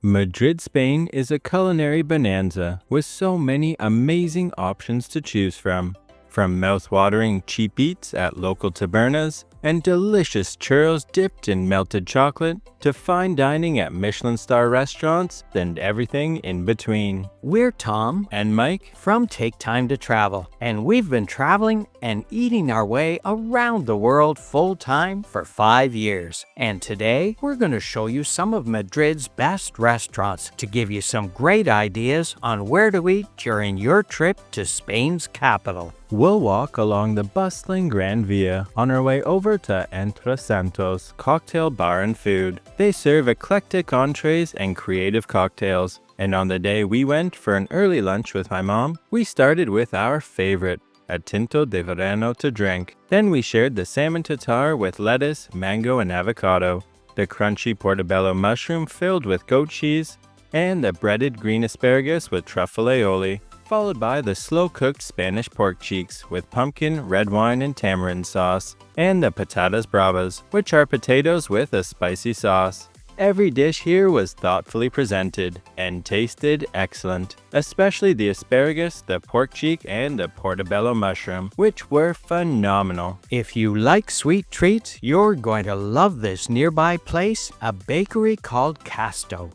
Madrid, Spain is a culinary bonanza with so many amazing options to choose from. From mouth-watering cheap eats at local tabernas and delicious churros dipped in melted chocolate to fine dining at Michelin Star Restaurants and everything in between. We're Tom And Mike from Take Time to Travel, and we've been traveling and eating our way around the world full-time for 5 years. And today, we're going to show you some of Madrid's best restaurants to give you some great ideas on where to eat during your trip to Spain's capital. We'll walk along the bustling Gran Via on our way over to Entre Santos cocktail bar and food. They serve eclectic entrees and creative cocktails. And on the day we went for an early lunch with my mom, we started with our favorite, a tinto de verano to drink. Then we shared the salmon tartare with lettuce, mango, and avocado, the crunchy portobello mushroom filled with goat cheese, and the breaded green asparagus with truffle aioli, followed by the slow-cooked Spanish pork cheeks with pumpkin, red wine, and tamarind sauce, and the patatas bravas, which are potatoes with a spicy sauce. Every dish here was thoughtfully presented and tasted excellent, especially the asparagus, the pork cheek, and the portobello mushroom, which were phenomenal. If you like sweet treats, you're going to love this nearby place, a bakery called Casto.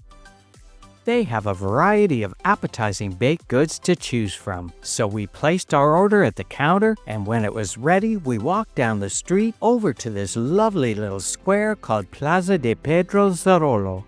They have a variety of appetizing baked goods to choose from. So we placed our order at the counter, and when it was ready, we walked down the street over to this lovely little square called Plaza de Pedro Zarolo.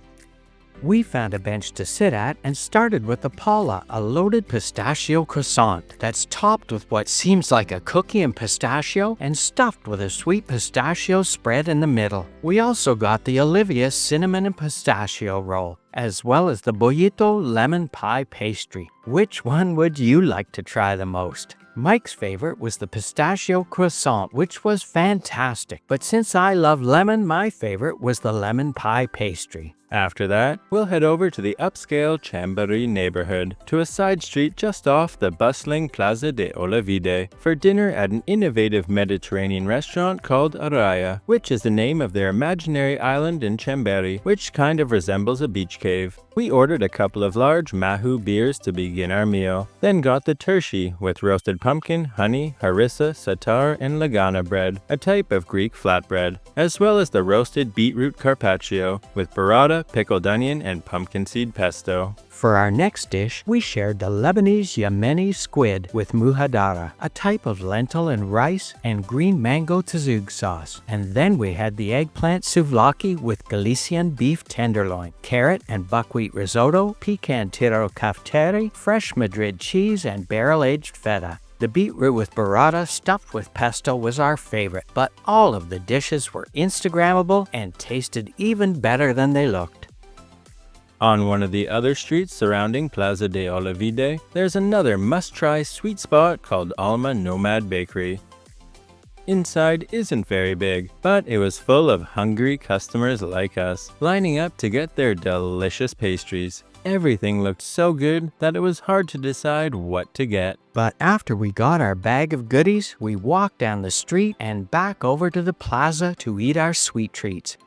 We found a bench to sit at and started with the Paella, a loaded pistachio croissant that's topped with what seems like a cookie and pistachio and stuffed with a sweet pistachio spread in the middle. We also got the Olivia cinnamon and pistachio roll, as well as the bollito lemon pie pastry. Which one would you like to try the most? Mike's favorite was the pistachio croissant, which was fantastic. But since I love lemon, my favorite was the lemon pie pastry. After that, we'll head over to the upscale Chambery neighborhood, to a side street just off the bustling Plaza de Olavide, for dinner at an innovative Mediterranean restaurant called Araia, which is the name of their imaginary island in Chambery, which kind of resembles a beach cave. We ordered a couple of large Mahu beers to begin our meal, then got the tershi with roasted pumpkin, honey, harissa, satar, and lagana bread, a type of Greek flatbread, as well as the roasted beetroot carpaccio with burrata, pickled onion, and pumpkin seed pesto. For our next dish, we shared the Lebanese Yemeni squid with muhadara, a type of lentil and rice, and green mango tzatziki sauce. And then we had the eggplant souvlaki with Galician beef tenderloin, carrot and buckwheat risotto, pecan tiro cafteri, fresh Madrid cheese, and barrel-aged feta. The beetroot with burrata stuffed with pesto was our favorite, but all of the dishes were Instagrammable and tasted even better than they looked. On one of the other streets surrounding Plaza de Olavide, there's another must-try sweet spot called Alma Nomad Bakery. Inside isn't very big, but it was full of hungry customers like us, lining up to get their delicious pastries. Everything looked so good that it was hard to decide what to get. But after we got our bag of goodies, we walked down the street and back over to the plaza to eat our sweet treats.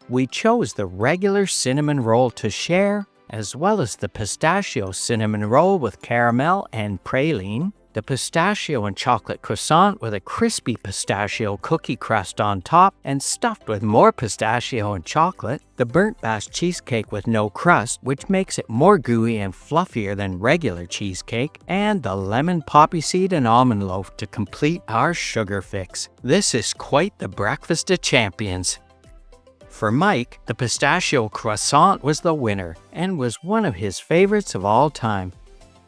We chose the regular cinnamon roll to share, as well as the pistachio cinnamon roll with caramel and praline, the pistachio and chocolate croissant with a crispy pistachio cookie crust on top and stuffed with more pistachio and chocolate, the burnt bast cheesecake with no crust, which makes it more gooey and fluffier than regular cheesecake, and the lemon poppy seed and almond loaf to complete our sugar fix. This is quite the breakfast of champions. For Mike, the pistachio croissant was the winner and was one of his favorites of all time.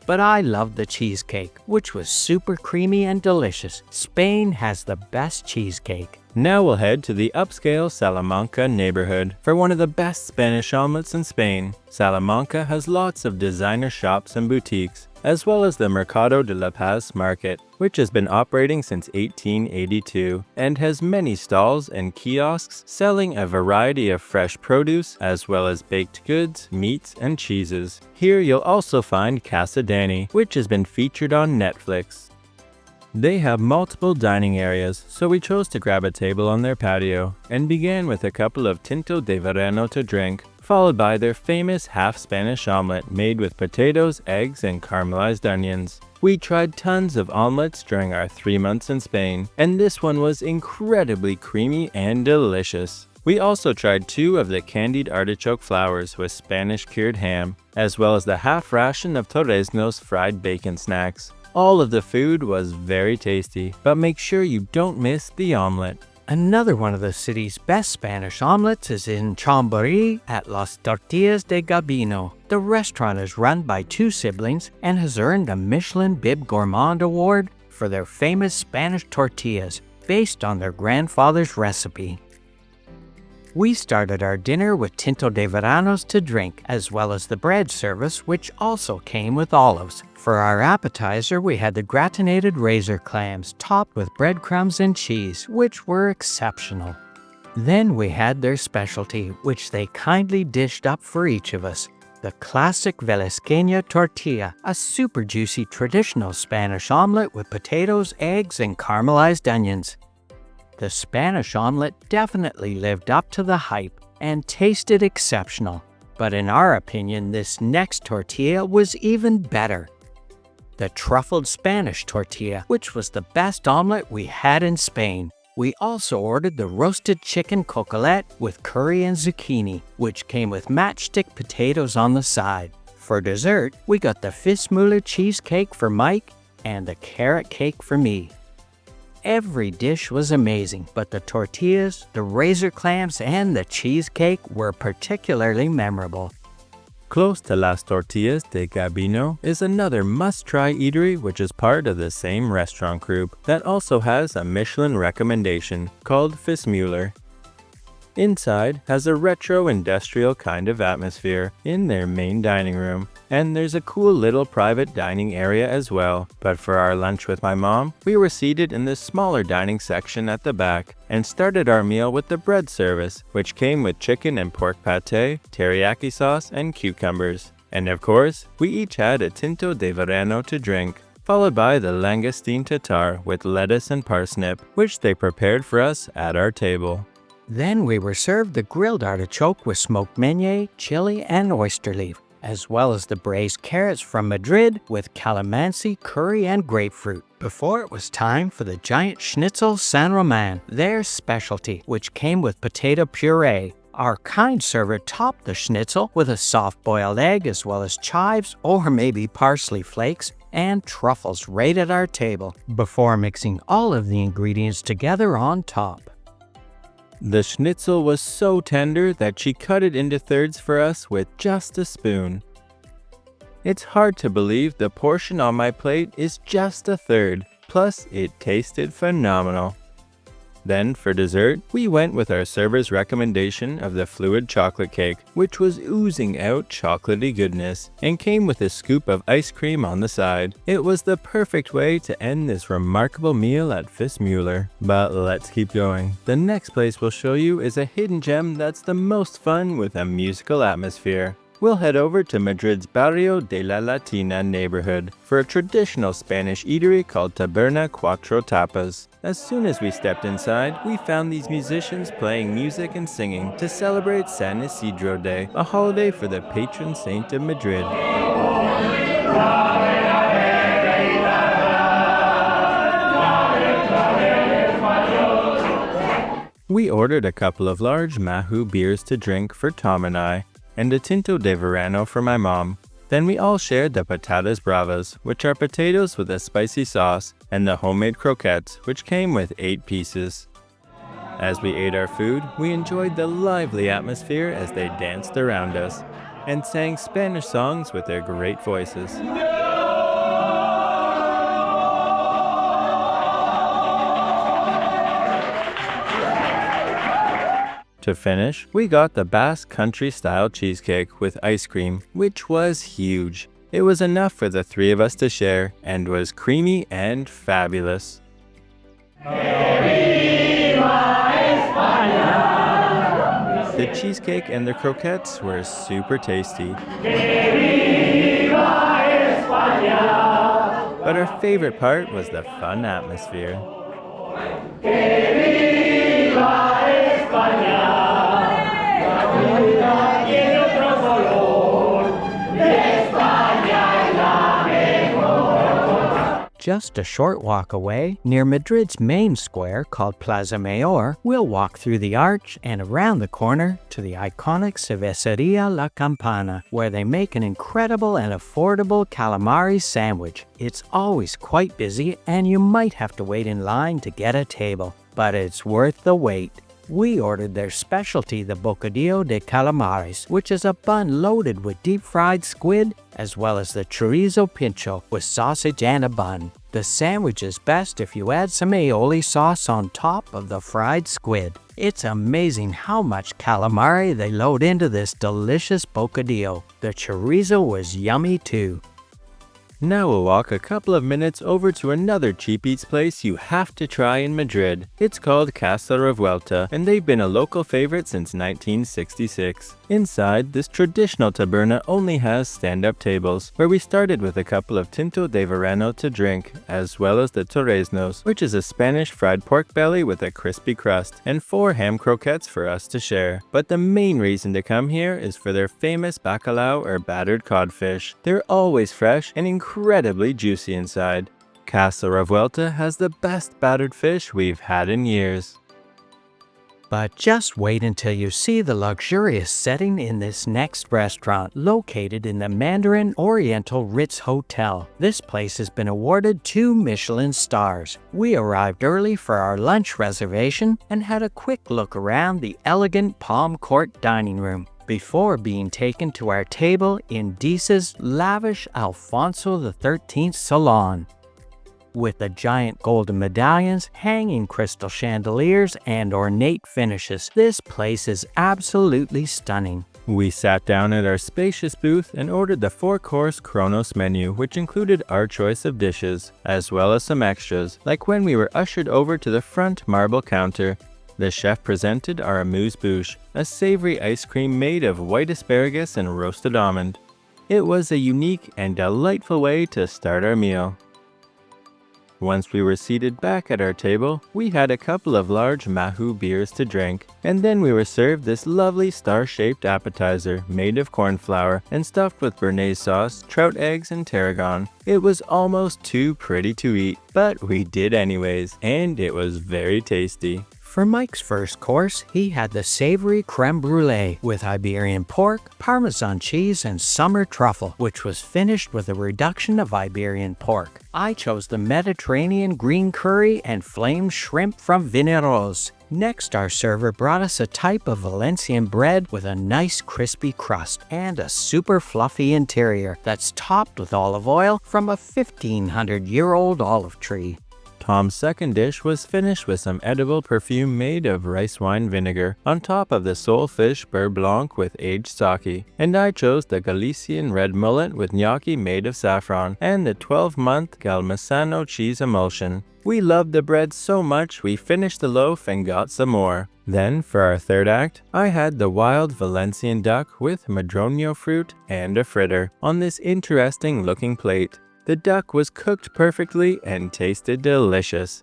But I loved the cheesecake, which was super creamy and delicious. Spain has the best cheesecake. Now we'll head to the upscale Salamanca neighborhood for one of the best Spanish omelets in Spain. Salamanca has lots of designer shops and boutiques, as well as the Mercado de la Paz market, which has been operating since 1882 and has many stalls and kiosks selling a variety of fresh produce as well as baked goods, meats, and cheeses. Here you'll also find Casa Dani, which has been featured on Netflix. They have multiple dining areas, so we chose to grab a table on their patio and began with a couple of tinto de verano to drink, followed by their famous half-Spanish omelet made with potatoes, eggs, and caramelized onions. We tried tons of omelets during our 3 months in Spain, and this one was incredibly creamy and delicious. We also tried 2 of the candied artichoke flowers with Spanish cured ham, as well as the half ration of Torresno's fried bacon snacks. All of the food was very tasty, but make sure you don't miss the omelet. Another one of the city's best Spanish omelets is in Chamberí at Las Tortillas de Gabino. The restaurant is run by 2 siblings and has earned a Michelin Bib Gourmand award for their famous Spanish tortillas based on their grandfather's recipe. We started our dinner with tinto de veranos to drink, as well as the bread service, which also came with olives. For our appetizer, we had the gratinated razor clams topped with breadcrumbs and cheese, which were exceptional. Then we had their specialty, which they kindly dished up for each of us. The classic Velasqueña tortilla, a super juicy traditional Spanish omelet with potatoes, eggs, and caramelized onions. The Spanish omelet definitely lived up to the hype and tasted exceptional, but in our opinion, this next tortilla was even better. The truffled Spanish tortilla, which was the best omelet we had in Spain. We also ordered the roasted chicken coquelette with curry and zucchini, which came with matchstick potatoes on the side. For dessert, we got the Fis Mueller cheesecake for Mike and the carrot cake for me. Every dish was amazing, but the tortillas, the razor clams, and the cheesecake were particularly memorable. Close to Las Tortillas de Gabino is another must-try eatery which is part of the same restaurant group that also has a Michelin recommendation called Fis Mueller. Inside has a retro industrial kind of atmosphere in their main dining room, and there's a cool little private dining area as well. But for our lunch with my mom, we were seated in the smaller dining section at the back and started our meal with the bread service, which came with chicken and pork pate, teriyaki sauce, and cucumbers. And of course, we each had a tinto de verano to drink, followed by the langoustine tartare with lettuce and parsnip, which they prepared for us at our table. Then we were served the grilled artichoke with smoked meunier, chili, and oyster leaf, as well as the braised carrots from Madrid with calamansi, curry, and grapefruit. Before it was time for the giant schnitzel San Roman, their specialty, which came with potato puree. Our kind server topped the schnitzel with a soft-boiled egg as well as chives or maybe parsley flakes and truffles right at our table, before mixing all of the ingredients together on top. The schnitzel was so tender that she cut it into thirds for us with just a spoon. It's hard to believe the portion on my plate is just a third, plus it tasted phenomenal. Then for dessert, we went with our server's recommendation of the fluid chocolate cake, which was oozing out chocolatey goodness and came with a scoop of ice cream on the side. It was the perfect way to end this remarkable meal at Fis Mueller. But let's keep going. The next place we'll show you is a hidden gem that's the most fun with a musical atmosphere. We'll head over to Madrid's Barrio de la Latina neighborhood for a traditional Spanish eatery called Taberna Cuatro Tapas. As soon as we stepped inside, we found these musicians playing music and singing to celebrate San Isidro Day, a holiday for the patron saint of Madrid. We ordered a couple of large Mahu beers to drink for Tom and I, and a tinto de verano for my mom. Then we all shared the patatas bravas, which are potatoes with a spicy sauce, and the homemade croquettes, which came with 8 pieces. As we ate our food, we enjoyed the lively atmosphere as they danced around us and sang Spanish songs with their great voices. To finish, we got the Basque country-style cheesecake with ice cream, which was huge. It was enough for the 3 of us to share and was creamy and fabulous. The cheesecake and the croquettes were super tasty. But our favorite part was the fun atmosphere. España, Just a short walk away, near Madrid's main square called Plaza Mayor, we'll walk through the arch and around the corner to the iconic Cervecería La Campana, where they make an incredible and affordable calamari sandwich. It's always quite busy and you might have to wait in line to get a table, but it's worth the wait. We ordered their specialty, the bocadillo de calamares, which is a bun loaded with deep-fried squid, as well as the chorizo pincho with sausage and a bun. The sandwich is best if you add some aioli sauce on top of the fried squid. It's amazing how much calamari they load into this delicious bocadillo. The chorizo was yummy too. Now we'll walk a couple of minutes over to another cheap eats place you have to try in Madrid. It's called Casa Revuelta, and they've been a local favorite since 1966. Inside, this traditional taberna only has stand-up tables, where we started with a couple of tinto de verano to drink, as well as the torreznos, which is a Spanish fried pork belly with a crispy crust, and 4 ham croquettes for us to share. But the main reason to come here is for their famous bacalao or battered codfish. They're always fresh and incredibly juicy inside. Casa Revuelta has the best battered fish we've had in years. But just wait until you see the luxurious setting in this next restaurant, located in the Mandarin Oriental Ritz Hotel. This place has been awarded 2 Michelin stars. We arrived early for our lunch reservation and had a quick look around the elegant palm court dining room before being taken to our table in Deessa's lavish Alfonso XIII salon. With the giant golden medallions, hanging crystal chandeliers, and ornate finishes, this place is absolutely stunning. We sat down at our spacious booth and ordered the 4-course Kronos menu, which included our choice of dishes, as well as some extras, like when we were ushered over to the front marble counter. The chef presented our amuse-bouche, a savory ice cream made of white asparagus and roasted almond. It was a unique and delightful way to start our meal. Once we were seated back at our table, we had a couple of large Mahou beers to drink, and then we were served this lovely star-shaped appetizer made of corn flour and stuffed with béarnaise sauce, trout eggs, and tarragon. It was almost too pretty to eat, but we did anyways, and it was very tasty. For Mike's first course, he had the savory creme brulee with Iberian pork, Parmesan cheese, and summer truffle, which was finished with a reduction of Iberian pork. I chose the Mediterranean green curry and flamed shrimp from Vineros. Next, our server brought us a type of Valencian bread with a nice crispy crust and a super fluffy interior that's topped with olive oil from a 1,500-year-old olive tree. Tom's second dish was finished with some edible perfume made of rice wine vinegar on top of the sole fish beurre blanc with aged sake, and I chose the Galician red mullet with gnocchi made of saffron and the 12-month Galmisano cheese emulsion. We loved the bread so much we finished the loaf and got some more. Then, for our third act, I had the wild Valencian duck with madroño fruit and a fritter on this interesting looking plate. The duck was cooked perfectly and tasted delicious.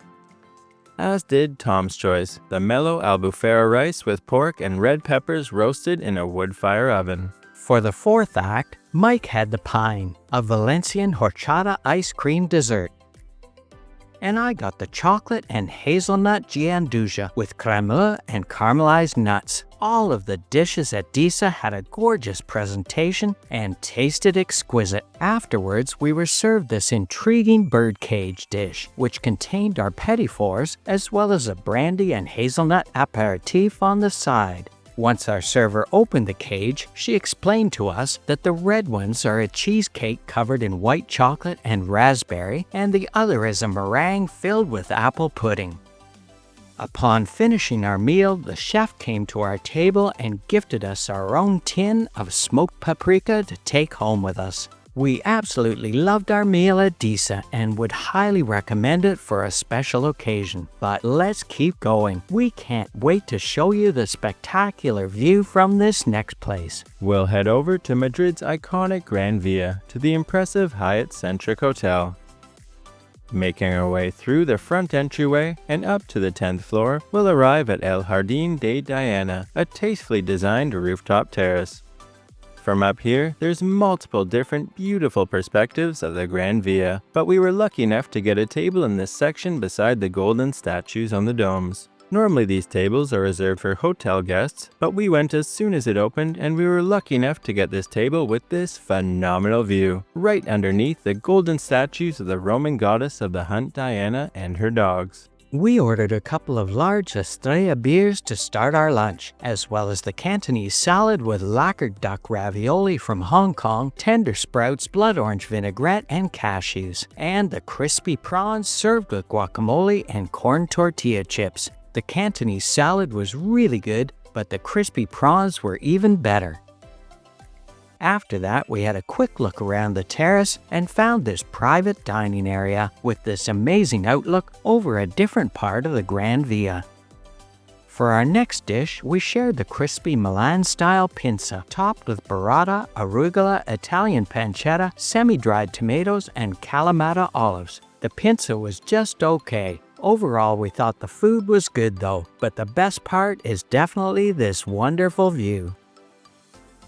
As did Tom's choice, the mellow albufera rice with pork and red peppers roasted in a wood fire oven. For the fourth act, Mike had the pine, a Valencian horchata ice cream dessert. And I got the chocolate and hazelnut gianduja with cremeux and caramelized nuts. All of the dishes at Deessa had a gorgeous presentation and tasted exquisite. Afterwards, we were served this intriguing birdcage dish, which contained our petit fours as well as a brandy and hazelnut aperitif on the side. Once our server opened the cage, she explained to us that the red ones are a cheesecake covered in white chocolate and raspberry, and the other is a meringue filled with apple pudding. Upon finishing our meal, the chef came to our table and gifted us our own tin of smoked paprika to take home with us. We absolutely loved our meal at Deessa and would highly recommend it for a special occasion. But let's keep going. We can't wait to show you the spectacular view from this next place. We'll head over to Madrid's iconic Gran Via to the impressive Hyatt Centric Hotel. Making our way through the front entryway and up to the 10th floor, we'll arrive at El Jardín de Diana, a tastefully designed rooftop terrace. From up here, there's multiple different beautiful perspectives of the Gran Via, but we were lucky enough to get a table in this section beside the golden statues on the domes. Normally these tables are reserved for hotel guests, but we went as soon as it opened and we were lucky enough to get this table with this phenomenal view, right underneath the golden statues of the Roman goddess of the hunt Diana and her dogs. We ordered a couple of large Estrella beers to start our lunch, as well as the Cantonese salad with lacquered duck ravioli from Hong Kong, tender sprouts, blood orange vinaigrette, and cashews, and the crispy prawns served with guacamole and corn tortilla chips. The Cantonese salad was really good, but the crispy prawns were even better. After that, we had a quick look around the terrace and found this private dining area with this amazing outlook over a different part of the Gran Via. For our next dish, we shared the crispy Milan-style pinza, topped with burrata, arugula, Italian pancetta, semi-dried tomatoes, and Kalamata olives. The pinza was just okay. Overall, we thought the food was good though, but the best part is definitely this wonderful view.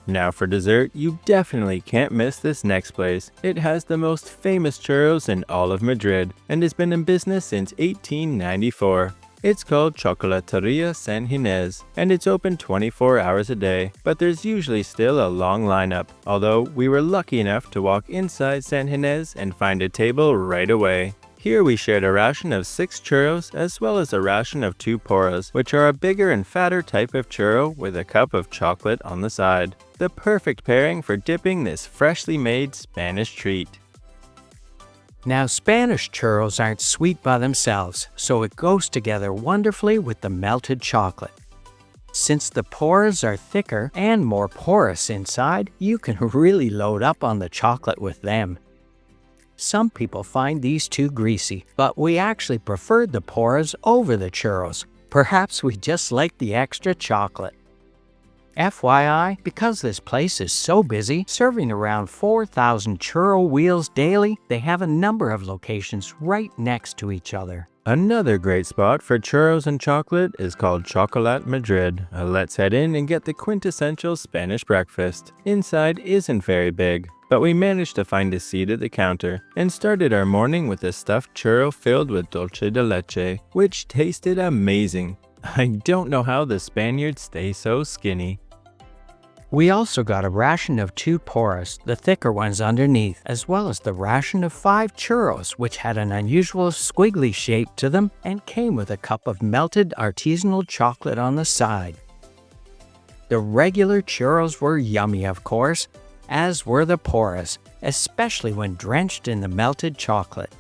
Now for dessert, you definitely can't miss this next place. It has the most famous churros in all of Madrid and has been in business since 1894. It's called Chocolateria San Ginés and it's open 24 hours a day, but there's usually still a long lineup, although we were lucky enough to walk inside San Ginés and find a table right away. Here we shared a ration of 6 churros as well as a ration of 2 porras, which are a bigger and fatter type of churro with a cup of chocolate on the side. The perfect pairing for dipping this freshly made Spanish treat. Now, Spanish churros aren't sweet by themselves, so it goes together wonderfully with the melted chocolate. Since the porras are thicker and more porous inside, you can really load up on the chocolate with them. Some people find these too greasy, but we actually preferred the porras over the churros. Perhaps we just like the extra chocolate. FYI, because this place is so busy, serving around 4,000 churro wheels daily, they have a number of locations right next to each other. Another great spot for churros and chocolate is called Chocolat Madrid. Let's head in and get the quintessential Spanish breakfast. Inside isn't very big, but we managed to find a seat at the counter and started our morning with a stuffed churro filled with dulce de leche, which tasted amazing. I don't know how the Spaniards stay so skinny. We also got a ration of 2 porras, the thicker ones underneath, as well as the ration of 5 churros, which had an unusual squiggly shape to them and came with a cup of melted artisanal chocolate on the side. The regular churros were yummy, of course, as were the porras, especially when drenched in the melted chocolate.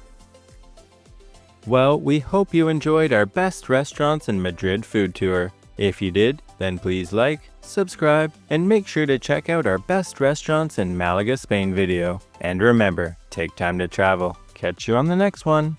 Well, we hope you enjoyed our best restaurants in Madrid food tour. If you did, then please like, subscribe, and make sure to check out our best restaurants in Malaga, Spain video. And remember, take time to travel. Catch you on the next one.